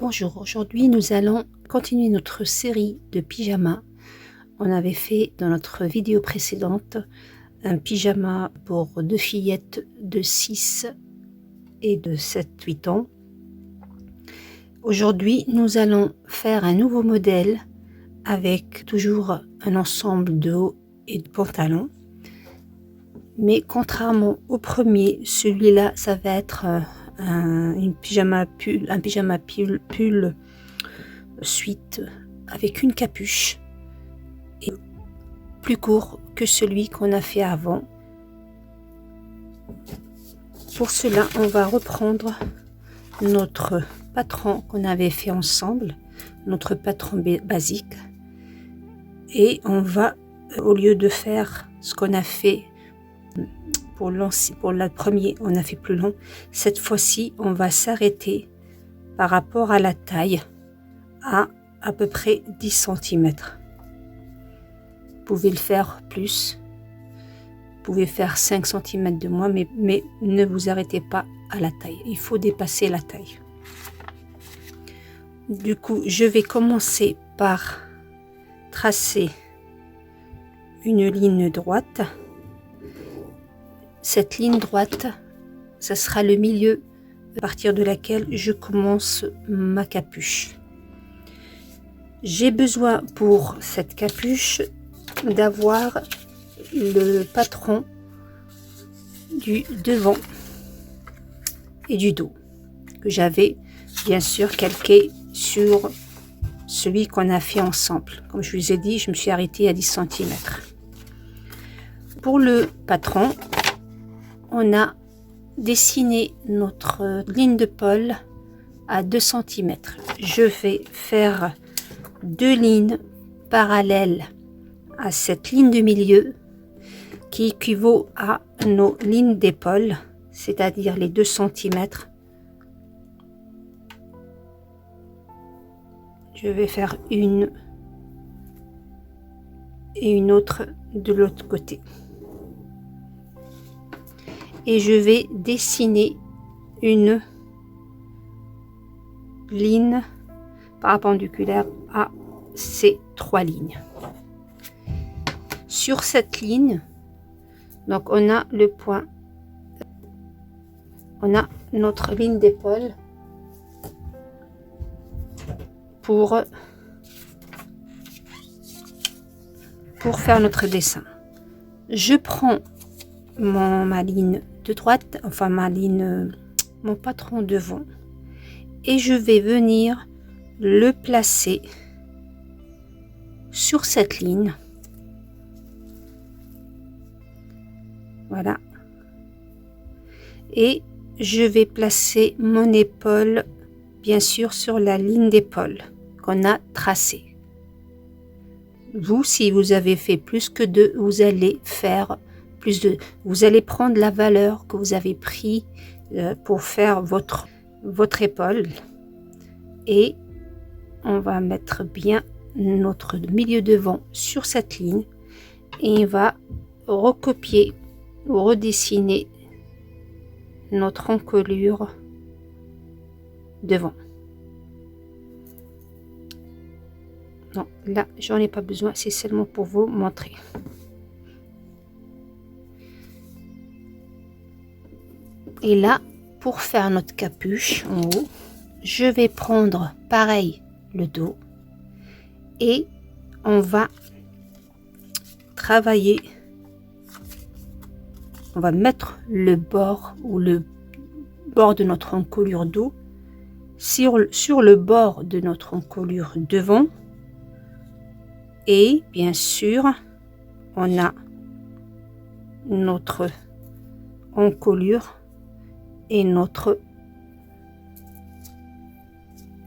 Bonjour, aujourd'hui nous allons continuer notre série de pyjamas. On avait fait dans notre vidéo précédente un pyjama pour deux fillettes de 6 et de 7-8 ans. Aujourd'hui nous allons faire un nouveau modèle avec toujours un ensemble de haut et de pantalon. Mais contrairement au premier, celui-là ça va être un pyjama pull suite avec une capuche et plus court que celui qu'on a fait avant. Pour cela, on va reprendre notre patron qu'on avait fait ensemble, notre patron basique, et on va, au lieu de faire ce qu'on a fait pour le premier, on a fait plus long. Cette fois-ci, on va s'arrêter par rapport à la taille à peu près 10 cm. Vous pouvez le faire plus, vous pouvez faire 5 cm de moins, mais ne vous arrêtez pas à la taille. Il faut dépasser la taille. Du coup, je vais commencer par tracer une ligne droite. Cette ligne droite, ce sera le milieu à partir de laquelle je commence ma capuche. J'ai besoin pour cette capuche d'avoir le patron du devant et du dos que j'avais bien sûr calqué sur celui qu'on a fait ensemble. Comme je vous ai dit, je me suis arrêtée à 10 cm. Pour le patron, on a dessiné notre ligne de pôle à 2 cm. Je vais faire deux lignes parallèles à cette ligne de milieu qui équivaut à nos lignes d'épaule, c'est-à-dire les 2 cm. Je vais faire une et une autre de l'autre côté. Et je vais dessiner une ligne perpendiculaire à ces trois lignes. Sur cette ligne, donc on a le point, on a notre ligne d'épaule pour faire notre dessin. Je prends ma ligne de droite, enfin mon patron devant, et je vais venir le placer sur cette ligne. Voilà. Et je vais placer mon épaule, bien sûr, sur la ligne d'épaule qu'on a tracée. Vous, si vous avez fait plus que 2, vous allez faire plus de. Vous allez prendre la valeur que vous avez pris pour faire votre épaule. Et on va mettre bien notre milieu devant sur cette ligne. Et on va recopier ou redessiner notre encolure devant. Non, là, j'en ai pas besoin, c'est seulement pour vous montrer. Et là, pour faire notre capuche en haut, je vais prendre pareil le dos et on va travailler. On va mettre le bord ou le bord de notre encolure dos sur le bord de notre encolure devant. Et bien sûr, on a notre encolure et notre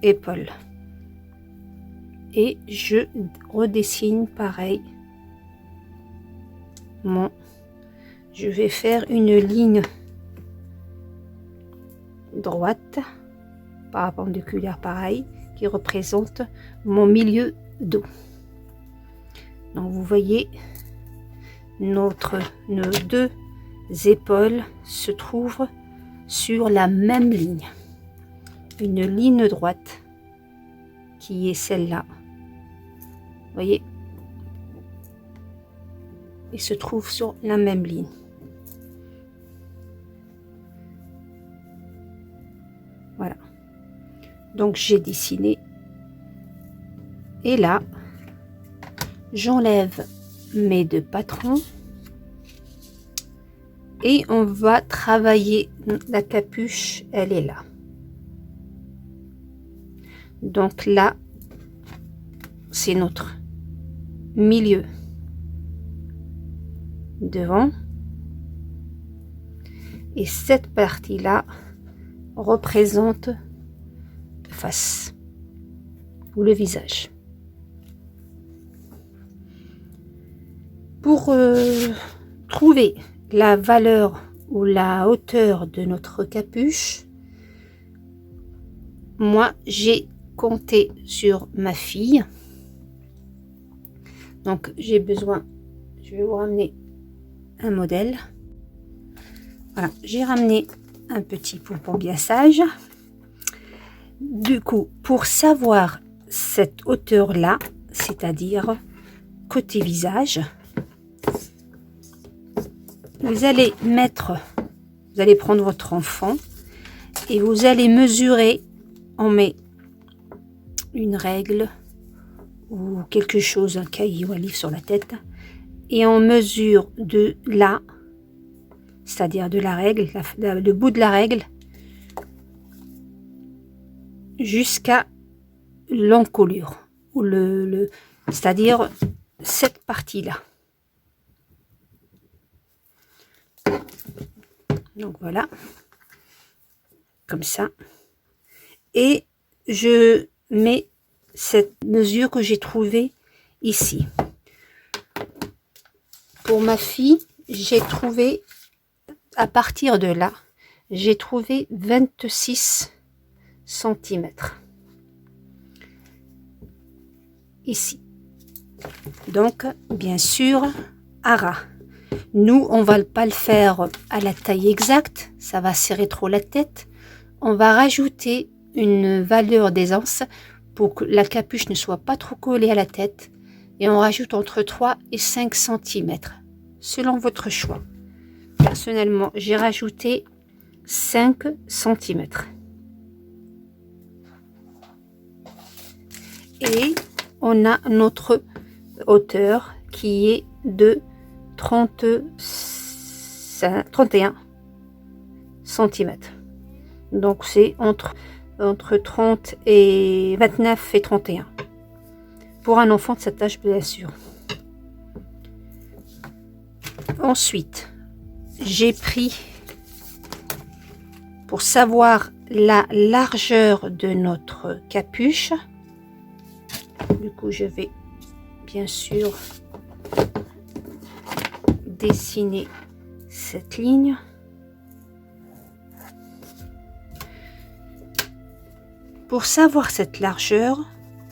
épaule. Et je redessine pareil je vais faire une ligne droite perpendiculaire pareil qui représente mon milieu dos. Donc vous voyez, nos deux épaules se trouvent sur la même ligne, une ligne droite qui est celle-là. Vous voyez, il se trouve sur la même ligne. Voilà. Donc j'ai dessiné. Et là, j'enlève mes deux patrons. Et on va travailler la capuche, elle est là. Donc là, c'est notre milieu devant. Et cette partie-là représente la face ou le visage. Pour trouver la valeur ou la hauteur de notre capuche, moi j'ai compté sur ma fille. Donc j'ai besoin, je vais vous ramener un modèle. Voilà, j'ai ramené un petit pompon bien sage. Du coup, pour savoir cette hauteur là, c'est-à-dire côté visage, vous allez prendre votre enfant et vous allez mesurer. On met une règle ou quelque chose, un cahier ou un livre sur la tête, et on mesure de là, c'est-à-dire de la règle, le bout de la règle, jusqu'à l'encolure, ou c'est-à-dire cette partie-là. Donc voilà, comme ça. Et je mets cette mesure que j'ai trouvée ici. Pour ma fille, j'ai trouvé, à partir de là, j'ai trouvé 26 cm. Ici. Donc, bien sûr, à ras. Nous, on va pas le faire à la taille exacte, ça va serrer trop la tête. On va rajouter une valeur d'aisance pour que la capuche ne soit pas trop collée à la tête. Et on rajoute entre 3 et 5 cm, selon votre choix. Personnellement, j'ai rajouté 5 cm. Et on a notre hauteur qui est de 31 cm. Donc c'est entre 30 et 29 et 31. Pour un enfant de cet âge, bien sûr. Ensuite, j'ai pris, pour savoir la largeur de notre capuche, du coup je vais bien sûr dessiner cette ligne. Pour savoir cette largeur,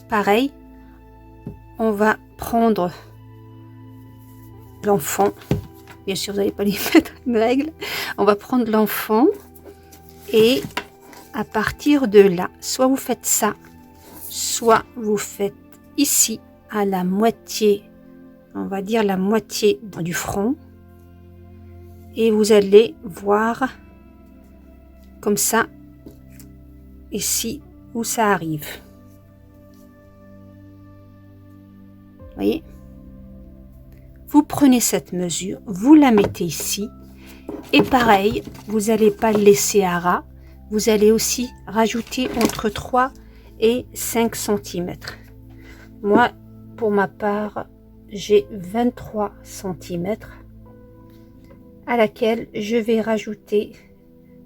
pareil, on va prendre l'enfant. Bien sûr, vous n'allez pas lui mettre une règle. On va prendre l'enfant et à partir de là, soit vous faites ça, soit vous faites ici à la moitié, on va dire la moitié du front, et vous allez voir comme ça ici où ça arrive. Voyez, vous prenez cette mesure, vous la mettez ici, et pareil, vous n'allez pas le laisser à ras, vous allez aussi rajouter entre 3 et 5 cm. Moi, pour ma part, j'ai 23 cm, à laquelle je vais rajouter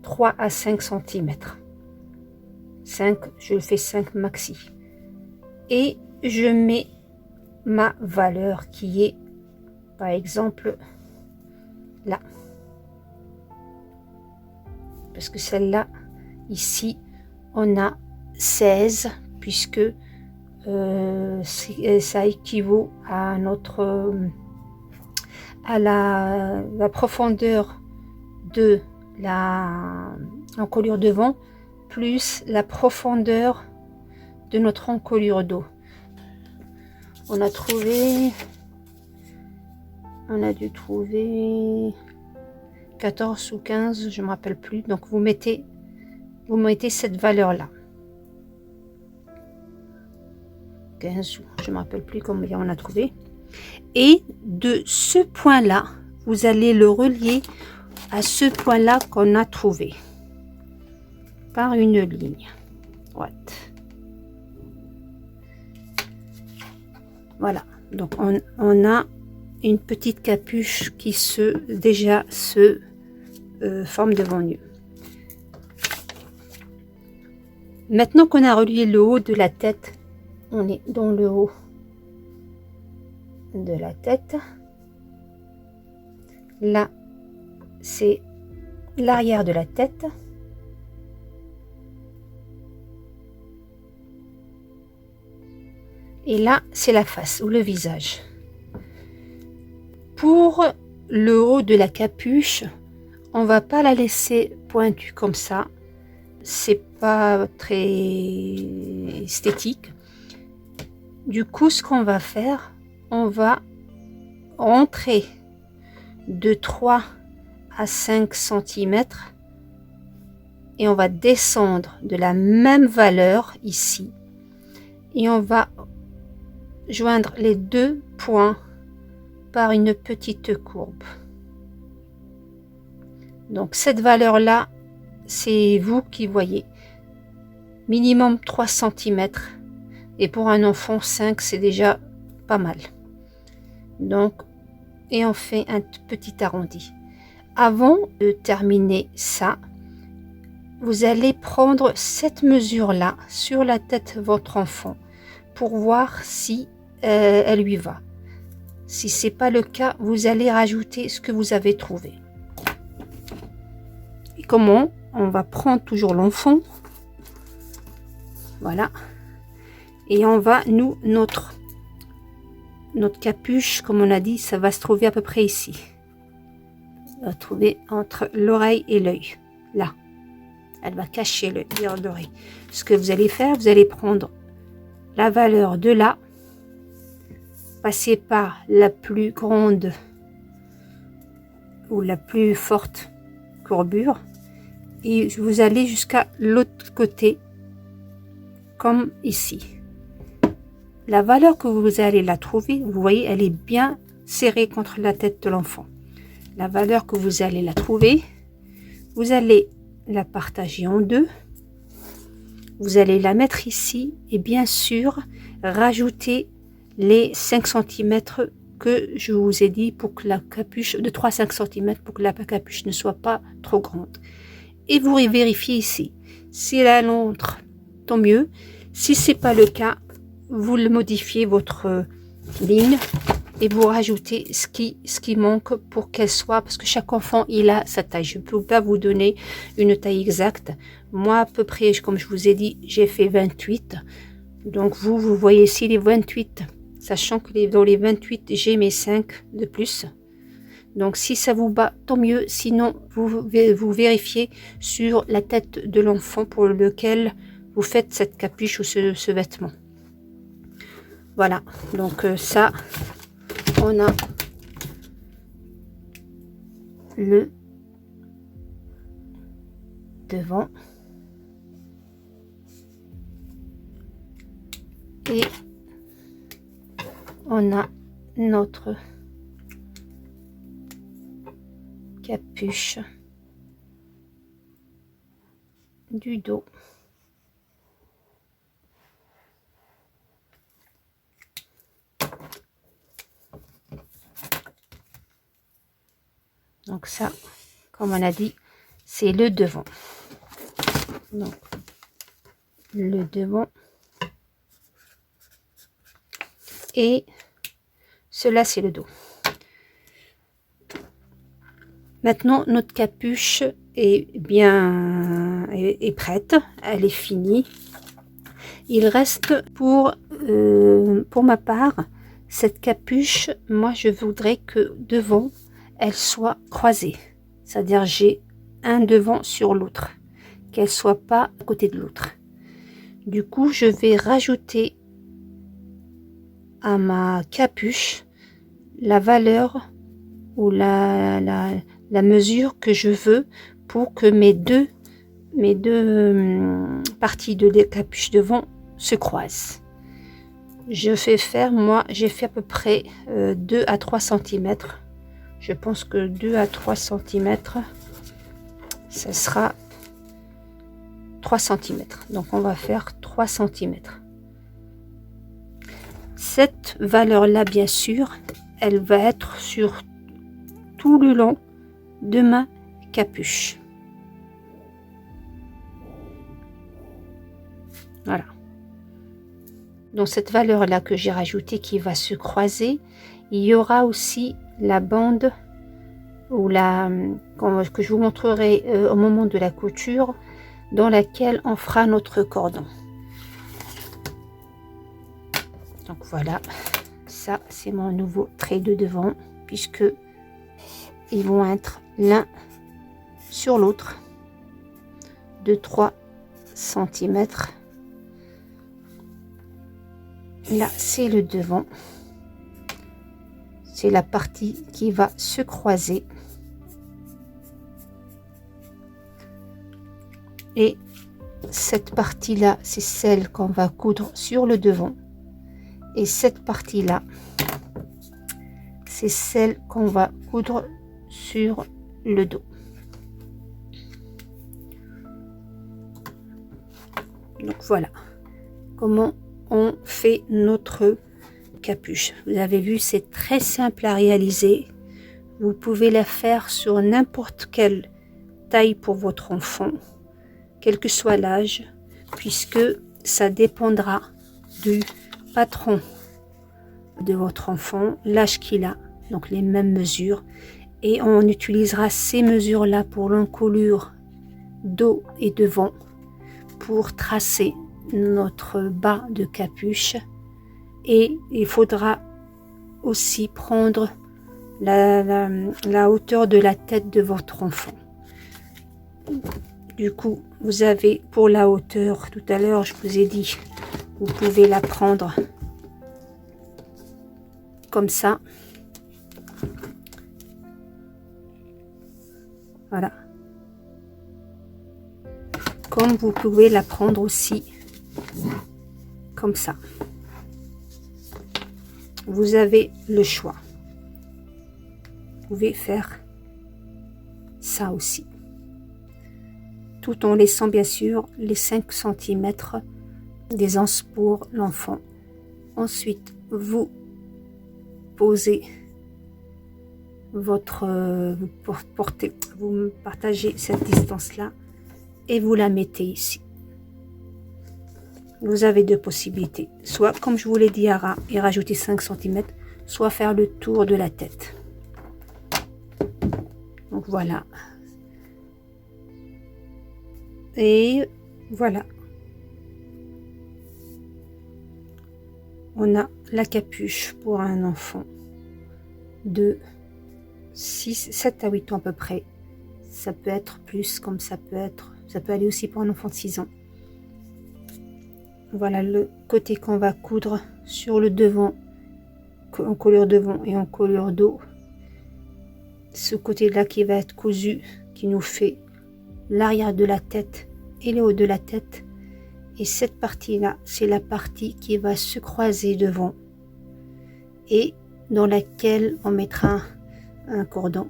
3 à 5 cm. 5, je fais 5 maxi. Et je mets ma valeur qui est, par exemple, là. Parce que celle-là, ici, on a 16, puisque ça équivaut à notre à la profondeur de l'encolure devant plus la profondeur de notre encolure d'eau. On a dû trouver 14 ou 15, je ne me rappelle plus. Donc vous mettez cette valeur là, 15, je ne me rappelle plus combien on a trouvé. Et de ce point là, vous allez le relier à ce point là qu'on a trouvé par une ligne droite. Voilà, donc on a une petite capuche qui se forme devant nous. Maintenant qu'on a relié le haut de la tête, on est dans le haut de la tête. Là, c'est l'arrière de la tête. Et là, c'est la face ou le visage. Pour le haut de la capuche, on va pas la laisser pointue comme ça. C'est pas très esthétique. Du coup, ce qu'on va faire, on va rentrer de 3 à 5 cm et on va descendre de la même valeur ici. Et on va joindre les deux points par une petite courbe. Donc cette valeur là, c'est vous qui voyez. Minimum 3 cm et pour un enfant 5, c'est déjà pas mal. Donc, et on fait un petit arrondi. Avant de terminer ça, vous allez prendre cette mesure là sur la tête de votre enfant pour voir si elle lui va. Si c'est pas le cas, vous allez rajouter ce que vous avez trouvé. Et comment? On va prendre toujours l'enfant, voilà, et on va notre capuche, comme on a dit, ça va se trouver à peu près ici. On va trouver entre l'oreille et l'œil, là. Elle va cacher l'oreille. Ce que vous allez faire, vous allez prendre la valeur de là, passer par la plus grande ou la plus forte courbure et vous allez jusqu'à l'autre côté comme ici. La valeur que vous allez la trouver, vous voyez, elle est bien serrée contre la tête de l'enfant. La valeur que vous allez la trouver, vous allez la partager en deux. Vous allez la mettre ici et bien sûr rajouter les 5 cm que je vous ai dit pour que la capuche, de 3 à 5 cm pour que la capuche ne soit pas trop grande. Et vous vérifiez ici. Si elle entre, tant mieux. Si c'est pas le cas, vous le modifiez votre ligne et vous rajoutez ce qui manque pour qu'elle soit, parce que chaque enfant il a sa taille. Je ne peux pas vous donner une taille exacte. Moi à peu près, comme je vous ai dit, j'ai fait 28. Donc vous voyez ici les 28, sachant que dans les 28 j'ai mes 5 de plus. Donc si ça vous bat, tant mieux. Sinon vous vérifiez sur la tête de l'enfant pour lequel vous faites cette capuche ou ce vêtement. Voilà, donc ça, on a le devant et on a notre capuche du dos. Donc ça, comme on a dit, c'est le devant. Donc, le devant. Et cela, c'est le dos. Maintenant, notre capuche est prête. Elle est finie. Il reste pour ma part, cette capuche, moi, je voudrais que devant, elle soit croisée. C'est-à-dire, j'ai un devant sur l'autre. Qu'elle soit pas à côté de l'autre. Du coup, je vais rajouter à ma capuche la valeur ou la mesure que je veux pour que mes deux parties de la capuche devant se croisent. Je fais faire, moi, j'ai fait à peu près 2 à 3 cm. Je pense que 2 à 3 cm, ça sera 3 cm. Donc, on va faire 3 cm. Cette valeur-là, bien sûr, elle va être sur tout le long de ma capuche. Voilà. Donc cette valeur-là que j'ai rajoutée qui va se croiser, il y aura aussi la bande ou que je vous montrerai au moment de la couture, dans laquelle on fera notre cordon. Donc voilà, ça c'est mon nouveau trait de devant, puisque ils vont être l'un sur l'autre de 3 cm. Là, c'est le devant. C'est la partie qui va se croiser. Et cette partie-là, c'est celle qu'on va coudre sur le devant. Et cette partie-là, c'est celle qu'on va coudre sur le dos. Donc voilà comment on fait notre capuche. Vous avez vu, c'est très simple à réaliser. Vous pouvez la faire sur n'importe quelle taille pour votre enfant, quel que soit l'âge, puisque ça dépendra du patron de votre enfant, l'âge qu'il a, donc les mêmes mesures, et on utilisera ces mesures-là pour l'encolure dos et devant pour tracer notre bas de capuche. Et il faudra aussi prendre la hauteur de la tête de votre enfant. Du coup, vous avez pour la hauteur, tout à l'heure je vous ai dit, vous pouvez la prendre comme ça. Voilà. Comme vous pouvez la prendre aussi comme ça. Vous avez le choix. Vous pouvez faire ça aussi. Tout en laissant bien sûr les 5 cm d'aisance pour l'enfant. Ensuite, vous posez vous partagez cette distance-là et vous la mettez ici. Vous avez deux possibilités, soit comme je vous l'ai dit et rajouter 5 cm, soit faire le tour de la tête. Donc voilà. Et voilà. On a la capuche pour un enfant de 7 à 8 ans à peu près. Ça peut être plus, comme ça peut aller aussi pour un enfant de 6 ans. Voilà le côté qu'on va coudre sur le devant, en colure devant et en colure dos. Ce côté-là qui va être cousu, qui nous fait l'arrière de la tête et le haut de la tête. Et cette partie-là, c'est la partie qui va se croiser devant et dans laquelle on mettra un cordon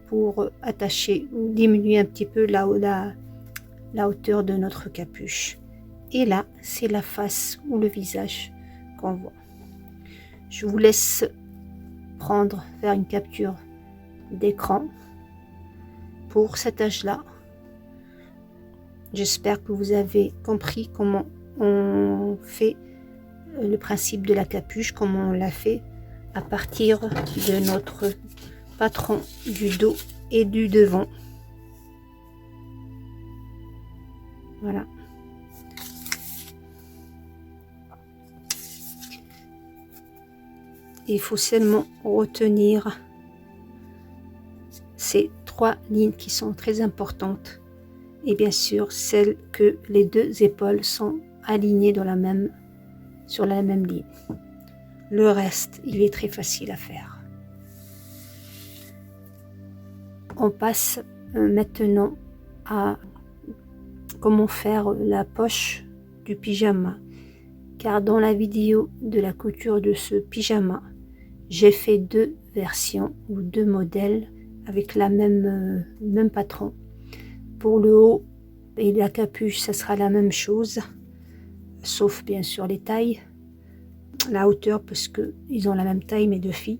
pour attacher ou diminuer un petit peu la hauteur de notre capuche. Et là, c'est la face ou le visage qu'on voit. Je vous laisse faire une capture d'écran pour cet âge-là. J'espère que vous avez compris comment on fait le principe de la capuche, comment on l'a fait à partir de notre patron du dos et du devant. Voilà. Il faut seulement retenir ces 3 lignes qui sont très importantes et bien sûr celle que les 2 épaules sont alignés sur la même ligne. Le reste, il est très facile à faire. On passe maintenant à comment faire la poche du pyjama. Car dans la vidéo de la couture de ce pyjama, j'ai fait 2 versions ou 2 modèles avec la même patron. Pour le haut et la capuche, ça sera la même chose, sauf bien sûr les tailles, la hauteur, parce que ils ont la même taille mes 2 filles.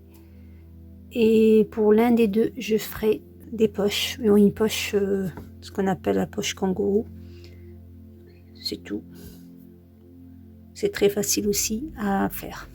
Et pour l'un des 2, je ferai des poches, une poche, ce qu'on appelle la poche kangourou. C'est tout. C'est très facile aussi à faire.